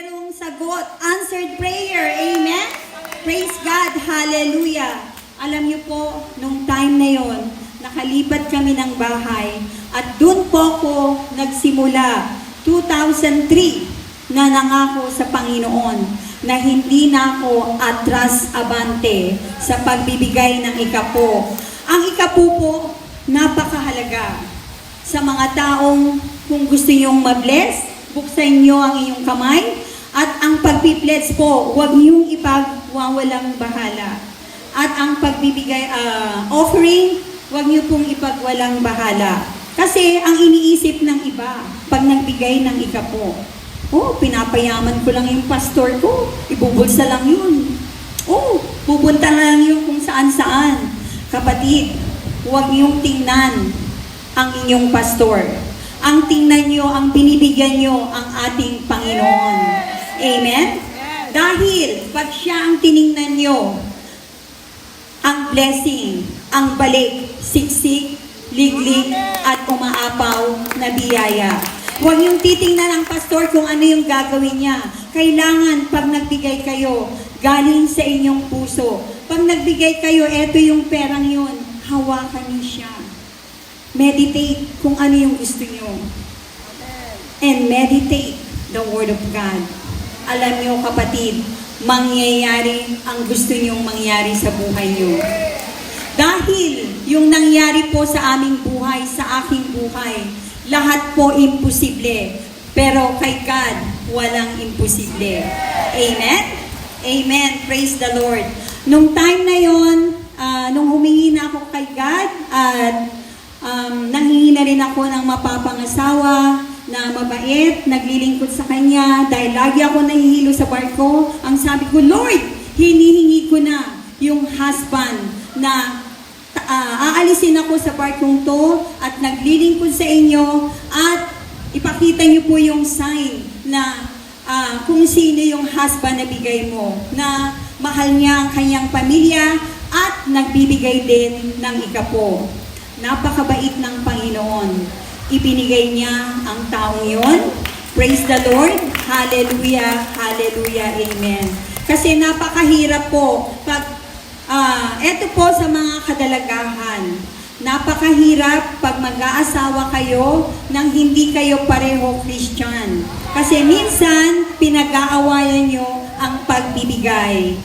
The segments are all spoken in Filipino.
merong sagot, answered prayer. Amen? Praise God. Hallelujah. Alam niyo po, nung time na yon, nakalipat kami ng bahay at doon po ako nagsimula, 2003, na nangako sa Panginoon na hindi na ako atras abante sa pagbibigay ng ikapo. Ang ikapo po, napakahalaga sa mga taong kung gusto nyong mabless, buksan nyo ang iyong kamay at ang pagpipledge po, huwag nyong ipagwawalang bahala. At ang pagbibigay offering, huwag nyo pong ipagwalang bahala. Kasi ang iniisip ng iba, pag nagbigay ng ikapo, pinapayaman ko lang yung pastor ko, ibubulsa lang yun. Pupunta lang yun kung saan-saan. Kapatid, huwag niyong tingnan ang inyong pastor. Ang tingnan nyo, ang binibigyan nyo ang ating Panginoon. Amen? Dahil pag siya ang tiningnan nyo, ang blessing, ang balik, siksik, liglig, at umaapaw na biyaya. Huwag niyong titingnan ang pastor kung ano yung gagawin niya. Kailangan pag nagbigay kayo, galing sa inyong puso. Pag nagbigay kayo, eto yung perang yun, hawakan niyo siya. Meditate kung ano yung gusto niyo. And meditate the Word of God. Alam niyo kapatid, mangyayari ang gusto niyong mangyari sa buhay niyo. Dahil yung nangyari po sa aming buhay, sa aking buhay, lahat po imposible. Pero kay God, walang imposible. Amen? Amen. Praise the Lord. Nung time na yon, nung humingi na ako kay God, at nanghingi na rin ako ng mapapangasawa, na mabait, naglilingkod sa Kanya, dahil lagi ako nahihilo sa barko, ang sabi ko, Lord, hinihingi ko na yung husband na aalisin ako sa barkong to at naglilingkod sa inyo at ipakita niyo po yung sign na kung sino yung husband na bigay mo, na mahal niya ang kanyang pamilya at nagbibigay din ng ikapo. Napakabait ng Panginoon. Ibinigay niya ang taong yon. Praise the Lord. Hallelujah. Hallelujah. Amen. Kasi napakahirap po pag eto po sa mga kadalagahan. Napakahirap pag mag-aasawa kayo nang hindi kayo pareho Christian. Kasi minsan pinag-aawayan nyo ang pagbibigay.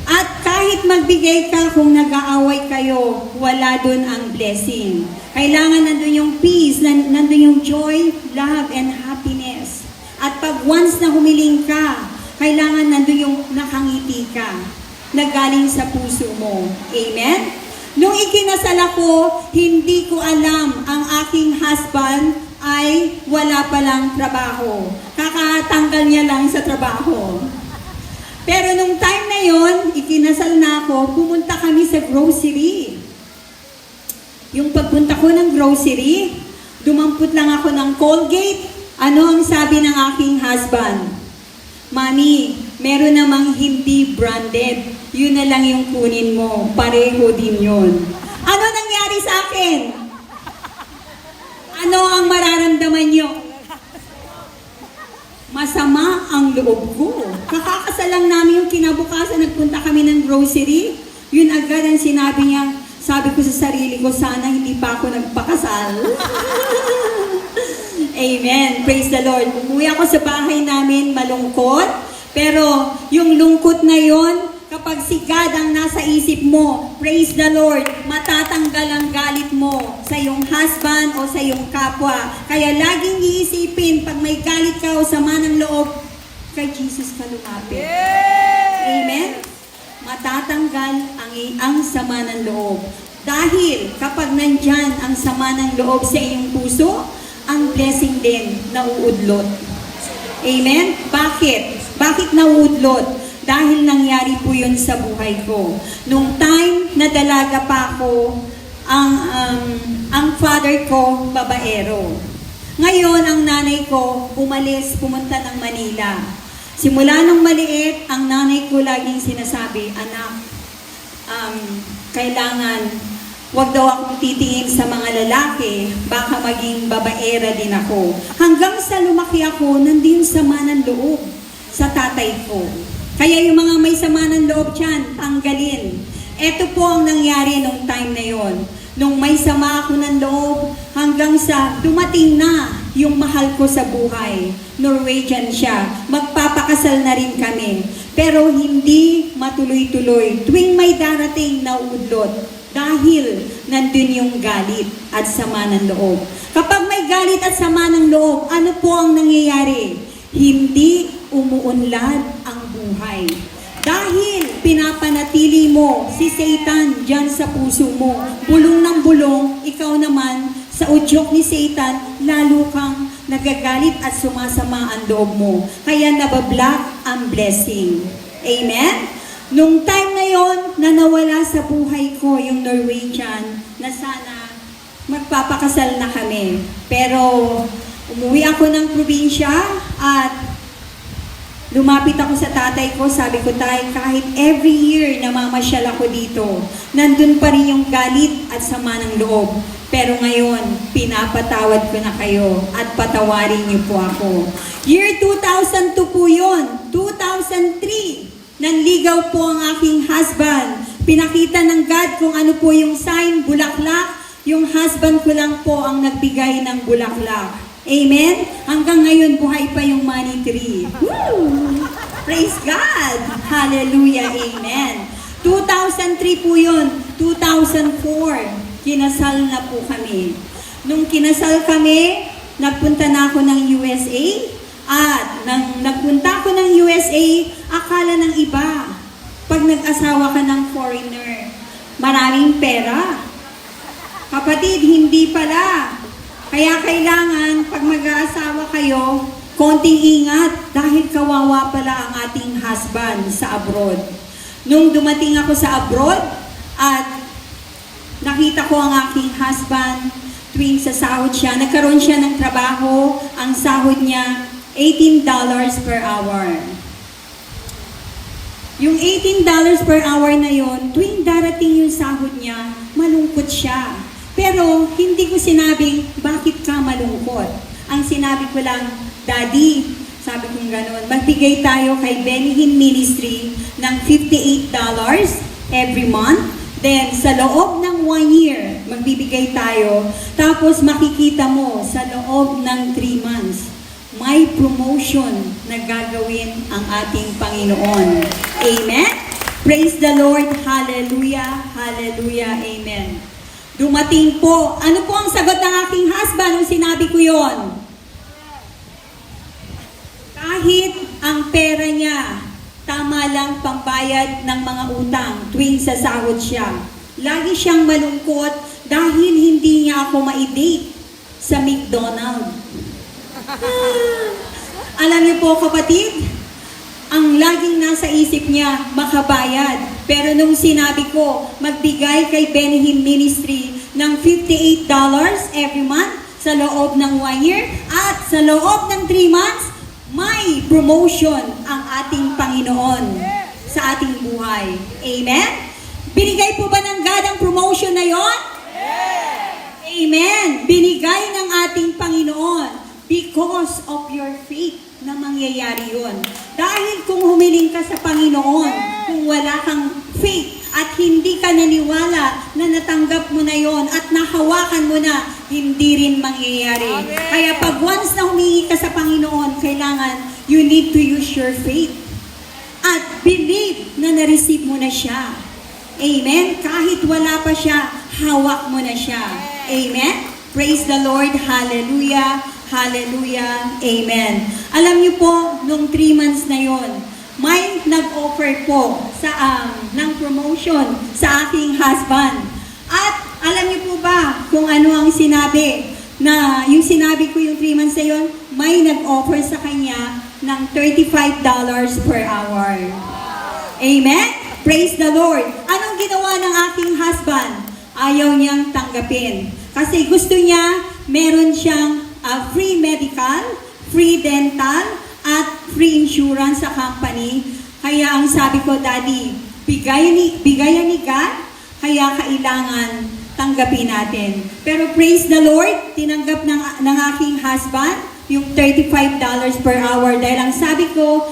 At kahit magbigay ka kung nag-aaway kayo, wala dun ang blessing. Kailangan nandun yung peace, nandun yung joy, love, and happiness. At pag once na humiling ka, kailangan nandun yung nakangiti ka, na galing sa puso mo. Amen? Nung ikinasal ako, hindi ko alam ang aking husband ay wala palang trabaho. Kakatanggal niya lang sa trabaho. Pero nung time na yon, ikinasal na ako, pumunta kami sa grocery. Yung pagpunta ko ng grocery, dumampot lang ako ng Colgate. Ano ang sabi ng aking husband? Mami, meron namang hindi branded. Yun na lang yung kunin mo. Pareho din yun. Ano nangyari sa akin? Ano ang mararamdaman nyo? Masama ang loob ko. Kakakasal lang namin yung kinabukasan, nagpunta kami ng grocery. Yun agad ang sinabi niya. Sabi ko sa sarili ko, sana hindi pa ako nagpakasal. Amen. Praise the Lord. Umuwi ako sa bahay namin malungkot. Pero yung lungkot na yon, kapag si God ang nasa isip mo, praise the Lord, matatanggal ang galit mo sa iyong husband o sa iyong kapwa. Kaya laging iisipin, pag may galit ka o sama ng loob, kay Jesus ka lumapit. Amen? Matatanggal ang sama ng loob. Dahil kapag nandyan ang sama ng loob sa iyong puso, ang blessing din nauudlot. Amen? Bakit? Bakit nauudlot? Dahil nangyari po yun sa buhay ko. Nung time na dalaga pa ako, ang father ko, babaero. Ngayon, ang nanay ko, umalis, pumunta ng Manila. Simula nung maliit, ang nanay ko laging sinasabi, anak, kailangan, wag daw akong titingin sa mga lalaki, baka maging babaera din ako. Hanggang sa lumaki ako, nandun sama ng loob. Sa tatay ko. Kaya yung mga may sama ng loob dyan, tanggalin. Ito po ang nangyari nung time na yon. Nung may sama ako ng loob, hanggang sa dumating na yung mahal ko sa buhay. Norwegian siya. Magpapakasal na rin kami. Pero hindi matuloy-tuloy. Tuwing may darating na udlot, dahil nandun yung galit at sama ng loob. Kapag may galit at sama ng loob, ano po ang nangyayari? Hindi umuunlad ang buhay. Dahil pinapanatili mo si Satan dyan sa puso mo, bulong ng bulong, ikaw naman, sa udyok ni Satan, lalo kang nagagalit at sumasama ang loob mo. Kaya nabablock ang blessing. Amen? Nung time na yon, na nawala sa buhay ko yung Norwegian, na sana magpapakasal na kami. Pero umuwi ako ng probinsya at lumapit ako sa tatay ko, sabi ko, tay, kahit every year na mamasyal ako dito, nandun pa rin yung galit at sama ng loob. Pero ngayon, pinapatawad ko na kayo at patawarin niyo po ako. Year 2002 po yun, 2003. Nanligaw po ang aking husband. Pinakita ng God kung ano po yung sign, bulaklak. Yung husband ko lang po ang nagbigay ng bulaklak. Amen? Hanggang ngayon, buhay pa yung money tree. Woo! Praise God! Hallelujah! Amen! 2003 po yun. 2004, kinasal na po kami. Nung kinasal kami, nagpunta na ako ng USA. At nang nagpunta ako ng USA, akala ng iba, pag nag-asawa ka ng foreigner, maraming pera. Kapatid, hindi pala. Kaya kailangan, pag mag-aasawa kayo, konting ingat dahil kawawa pala ang ating husband sa abroad. Nung dumating ako sa abroad at nakita ko ang aking husband, tuwing sa sahod siya, nagkaroon siya ng trabaho, ang sahod niya, $18 per hour. Yung $18 per hour na yon, tuwing darating yung sahod niya, malungkot siya. Pero hindi ko sinabing, bakit ka malungkot? Ang sinabi ko lang, Daddy, sabi kong gano'n, magbigay tayo kay Benny Hinn Ministry ng $58 every month. Then, sa loob ng 1 year, magbibigay tayo. Tapos makikita mo sa loob ng 3 months, may promotion na gagawin ang ating Panginoon. Amen? Praise the Lord. Hallelujah. Hallelujah. Amen. Dumating po. Ano po ang sagot ng aking husband nung sinabi ko yon? Kahit ang pera niya, tama lang pambayad ng mga utang tuwing sa sahod siya. Lagi siyang malungkot dahil hindi niya ako ma-date sa McDonald's. Alam niyo po kapatid, ang laging nasa isip niya, makabayad. Pero nung sinabi ko, magbigay kay Benny Hinn Ministry ng $58 every month sa loob ng 1 year at sa loob ng 3 months, may promotion ang ating Panginoon sa ating buhay. Amen? Binigay po ba ng God ang promotion na yon? Amen. Binigay ng ating Panginoon because of your faith na mangyayari yun. Dahil kung humiling ka sa Panginoon, kung wala kang faith at hindi ka naniwala na natanggap mo na yon at nahawakan mo na, hindi rin mangyayari. Kaya pag once na humingi ka sa Panginoon, kailangan you need to use your faith at believe na na-receive mo na siya. Amen? Kahit wala pa siya, hawak mo na siya. Amen? Praise the Lord. Hallelujah. Hallelujah. Amen. Alam niyo po, nung 3 months na yon, may nag-offer po sa ng promotion sa aking husband. At alam niyo po ba kung ano ang sinabi? Na yung sinabi ko yung 3 months na yon, may nag-offer sa kanya ng $35 per hour. Amen? Praise the Lord. Anong ginawa ng aking husband? Ayaw niyang tanggapin. Kasi gusto niya, meron siyang free medical, free dental, at free insurance sa company. Kaya ang sabi ko, Daddy, bigayan ni God, kaya kailangan tanggapin natin. Pero praise the Lord, tinanggap ng aking husband yung $35 per hour dahil ang sabi ko,